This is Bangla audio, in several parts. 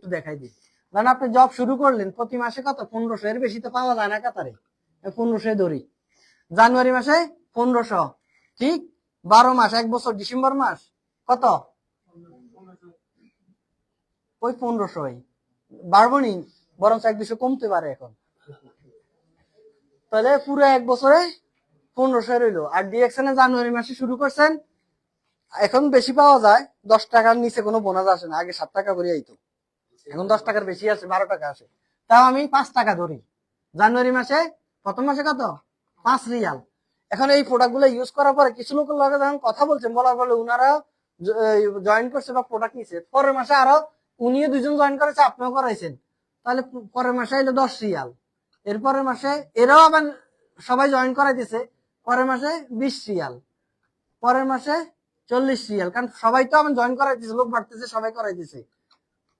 একটু দেখাই দিই। কারণ আপনি জব শুরু করলেন প্রতি মাসে কত 1500, এর বেশি তো পাওয়া যায় না কাতারে। 1500 ধরি, জানুয়ারি মাসে 1500, ঠিক 12 মাস, 1 বছর, ডিসেম্বর মাস কত ওই 1500 বাড়বো নি, বরং 1-200 কমতে পারে এখন। তাহলে পুরো 1 বছরে 1500 রইলো। আর ডিএক্সএন জানুয়ারি মাসে শুরু করছেন, এখন বেশি পাওয়া যায়, 10 টাকার নিচে কোনো বোনাস আসে না। আগে 7 টাকা করে আইতো, এখন 10 টাকার বেশি আছে, 12 টাকা আসে। তাও আমি 5 টাকা ধরি। জানুয়ারি মাসে প্রথম মাসে কত 5 রিয়াল। এখন এই প্রোডাক্ট গুলো ইউজ করার পরে কিছু লোকের লগে যখন কথা বলছেন, বলার ফলে উনারা জয়েন করছে বা প্রোডাক্ট নিচ্ছে, পরের মাসে আরো উনিও 2 জন জয়েন করেছে, আপনিও করাইছেন, তাহলে পরের মাসে এলো 10 রিয়াল। এরপরের মাসে এরাও আবার সবাই জয়েন করাই দিছে, পরের মাসে 20 রিয়াল, পরের মাসে 40 রিয়াল, কারণ সবাই তো আমার জয়েন করাই দিছে, লোক বাড়তেছে, সবাই করাই দিছে।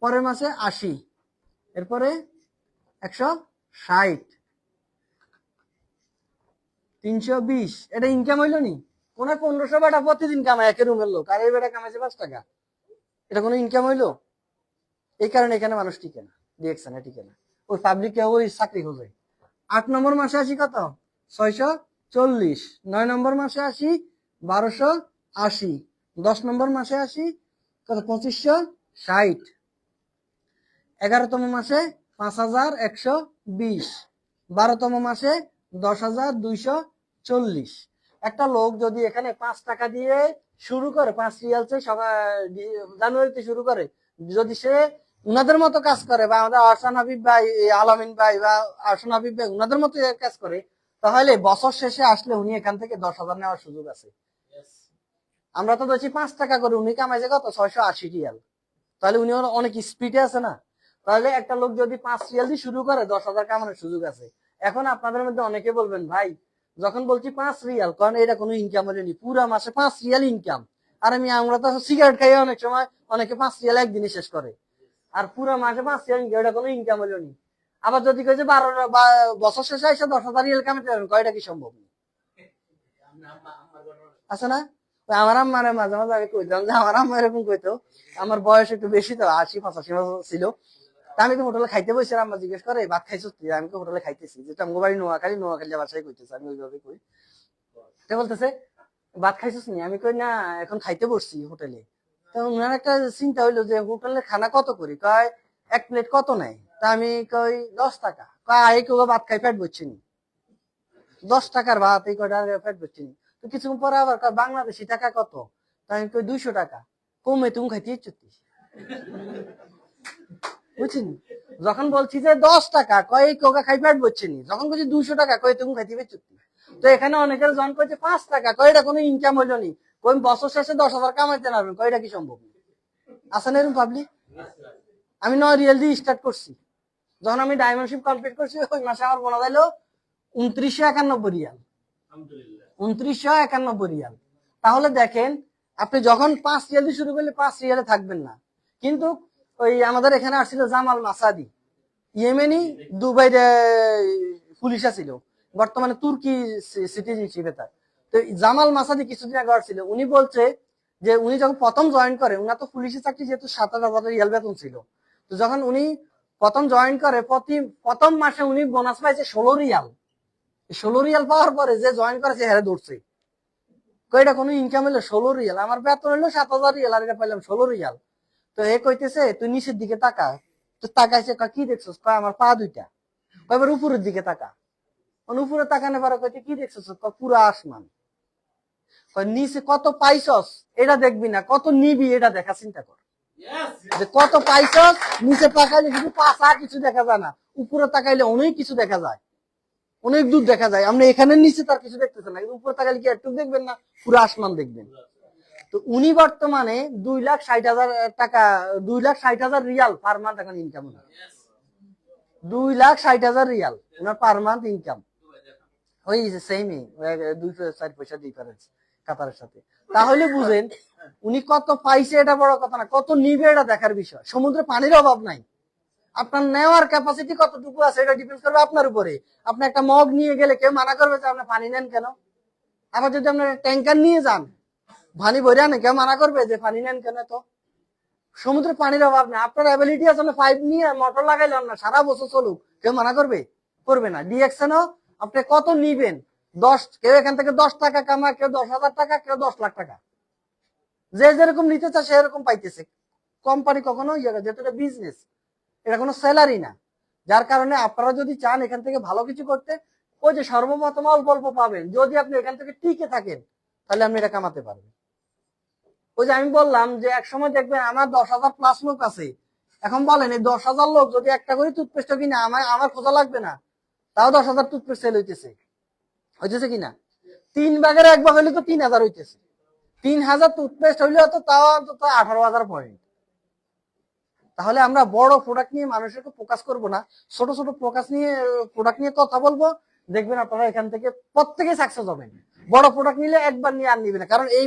পরের মাসে 80, এরপরে 160, 320। এটা ইনকাম হইলো নি? কোন 1500 বেটা প্রতিদিন কামায় একের রুমের লোক, আর এই বেটা কামাইছে 5 টাকা। এটা কোনো ইনকাম হইলো? এই কারণে এখানে মানুষ টিকে না, ডিএক্সএন টিকে না, ওই পাবলিকে ওই চাকরি খোঁজে। 8 নম্বর মাসে আসি কত 640, 9 নম্বর মাসে আসি 1280, 10 নম্বর মাসে আসি কত 2560, 11তম মাসে 5120, 12তম মাসে 10240। একটা লোক যদি এখানে 5 টাকা দিয়ে শুরু করে, 5 রিয়ালসে সবাই জানুয়ারিতে শুরু করে, যদি সে উনাদের মতো কাজ করে, বা আমাদের আহসান হাবিব ভাই, আলামিন ভাই বা আহসান হাবিব ভাই উনাদের মতো কাজ করে, তাহলে বছর শেষে আসলে উনি এখান থেকে 10,000 নেওয়ার সুযোগ আছে। আমরা তো দেখছি 5 টাকা করে, উনি কামাইছে কত 680 রিয়াল। তাহলে উনি অনেক স্পিডে আছে না? তাহলে একটা লোক যদি 5 রিয়াল দিয়ে শুরু করে, 10,000 কামানোর সুযোগ আছে। এখন আপনাদের মধ্যে অনেকে বলবেন, ভাই যখন বলছি 5 রিয়াল, কারণ এটা কোনো ইনকাম হয়নি, পুরা মাসে 5 রিয়াল ইনকাম। আর আমরা তো সিগারেট খাই, অনেক সময় অনেকে 5 রিয়াল একদিনই শেষ করে, আর পুরা মাসে 5 রিয়াল ইনকাম, এটা কোনো ইনকাম হয়নি। আবার যদি কয়েছে 12 বছর শেষে এসে 10,000 রিয়াল কামাতে পারবেন, কয়টা কি সম্ভব? আছে না? আমার আম্মারে মাঝে মাঝে আমি কইতাম যে, আমার আম্মা এরকম কইতো, আমার বয়স একটু বেশি তো, 80-85 বছর ছিল। আমি তো হোটেলে খাইতে বসে, আম্মা জিজ্ঞেস করে ভাত খাইছো? আমি তো হোটেলে খাইতেছি, যেটা আমার বাড়ি নোয়াখালী বাসায় কইতেছে, আমি ওইভাবে কই। সে বলতেছে ভাত খাইছিস নি? আমি কই না, এখন খাইতে বসছি হোটেলে। তো উনার একটা চিন্তা হইলো যে হোটেলের খানা কত করি, কয় 1 প্লেট কত নেয়? তা আমি কই 10 টাকা। কয় এই কেউ ভাত খাই পেট ভরছি নি, 10 টাকার ভাত এই কয়টা পেট ভরছি নি। তো কিছুক্ষণ পরে আবার বাংলাদেশি টাকা কত? আমি কই 200 টাকা। কমে তুমি খাইতে ইচ্ছুতি, বুঝছেন? যখন বলছি যে 10 টাকা, কয় কোকা খাই পেট ভরছি নি, যখন বলছি 200 টাকা, কয় তুমি খাইতে ইচ্ছুতি। তো এখানে অনেকের জন কইছে 5 টাকা, কয় এটা কোনো ইনকাম হইলো নি, কই বছর শেষে 10,000 কামাইতে পারবেন, কয় এটা কি সম্ভব? আছে না এরকম পাবলিক? আমি 9 রিয়াল দিয়ে স্টার্ট করছি, যখন আমি ডায়মন্ডশিপ কমপ্লিট করছি, ওই মাসে আমার বোনা যাইলো 2991 রিয়াল, 2991 রিয়াল। তাহলে দেখেন, আপনি যখন 5 রিয়াল দিয়ে শুরু করলে 5 রিয়ালে থাকবেন না। কিন্তু ওই আমাদের এখানে আসছিল জামাল মাসাদি, ইয়েমেনি, দুবাইতে পুলিশ ছিল, বর্তমানে তুর্কি সিটিজেনশিপে তার। তো জামাল মাসাদি কিছুদিন আগে আসছিল, উনি বলছে যে উনি যখন প্রথম জয়েন করে, উনার তো পুলিশের চাকরি, যেহেতু 7,000 রিয়াল বেতন ছিল, তো যখন উনি প্রথম জয়েন করে, প্রথম মাসে উনি বোনাস পাইছে 16 রিয়াল। 16 রিয়াল পাওয়ার পরে যে জয়েন করেছে হেরে দৌড়ছে, এটা কোনো ইনকাম হলো 16 রিয়াল, আমার বেতন হলো 7,000 রিয়াল, আর এটা পাইলাম 16 রিয়াল। তো এ কইতেছে তুই নিচের দিকে তাকা। তো তাকাইছে, কি দেখছস? আমার পা দুইটা। এবার উপরের দিকে তাকা, উপরে তাকানো পারে, কইতে কি দেখছস? পুরা আসমান। নিচে কত পাইছস এটা দেখবি না, কত নিবি এটা দেখা চিন্তা কর, যে কত পাইছস। নিচে তাকাইলে শুধু পাশা কিছু দেখা যায় না, উপরে তাকাইলে অনেক কিছু দেখা যায়, অনেক দূর দেখা যায়। আমরা এখানে নিচে তার কিছু দেখতেছেন না, উপরে তাকাইলে কি একটু দেখবেন না, পুরো আসমান দেখবেন। তো উনি বর্তমানে 2,60,000 টাকা, 2,60,000 রিয়াল পার মান্থ এখন ইনকাম, 2,60,000 রিয়াল ওনার পার মান্থ ইনকাম। ওই সেমই 2-4 পয়সা ডিফারেন্স কাতারের সাথে। তাহলে বুঝেন উনি কত পাইছে, এটা বড় কথা না, কত নিবে এটা দেখার বিষয়। সমুদ্রে পানির অভাব নাই, আপনার নেওয়ার ক্যাপাসিটি কতটুকু আছে এটা ডিপেন্ড করবে আপনার উপরে। আপনি একটা মগ নিয়ে গেলে কেউ মানা করবে যে আপনি পানি নেন কেন? আবার যদি আপনি ট্যাঙ্কার নিয়ে যান, পানি ভরে আনে, কেউ মানা করবে যে পানি নেন কেন? তো সমুদ্রের পানির অভাব নেই, আপনার অ্যাবিলিটি আছে, পাইপ নিয়ে মোটর লাগাইলেন না, সারা বছর চলুক, কেউ মানা করবে? করবে না। ডিএক্সএনও আপনি কত নিবেন, 10, কেউ এখান থেকে 10 টাকা কামায়, কেউ 10,000 টাকা, কেউ 10 লাখ টাকা, যে যেরকম নিতে চায় সেরকম পাইতেছে। কোম্পানি কখনো যেহেতু এটা বিজনেস, এটা কোনো স্যালারি না। যার কারণে আপনারা যদি চান এখান থেকে ভালো কিছু করতে, ওই যে সর্বপ্রথম অল্প অল্প পাবেন, যদি আপনি এখান থেকে টিকে থাকেন তাহলে আপনি এটা কামাতে পারবেন। ওই যে আমি বললাম যে এক সময় দেখবেন আমার 10,000 প্লাস লোক আছে, এখন বলেন এই 10,000 লোক যদি একটা করে টুথপেস্ট কিনে, আমার খোঁজা লাগবে না, তাও 10,000 টুথপেস্ট সেল হইতেছে, হইতেছে কিনা? 3 ভাগের 1 ভাগ হইলে তো 3,000 হইতেছে, 3,000 টুথপেস্ট হইলে তো তাও অন্তত 18,000 পয়েন্ট। তাহলে আমরা বড় প্রোডাক্ট নিয়ে মানুষকে ফোকাস করব না, ছোট ছোট প্রোডাক্ট নিয়ে কথা বলবো, দেখবেন আপনারা এখান থেকে প্রত্যেকেই সাকসেস হবেন। বড় প্রোডাক্ট নিলে একবার নিয়ে আর নিবে না, কারণ এই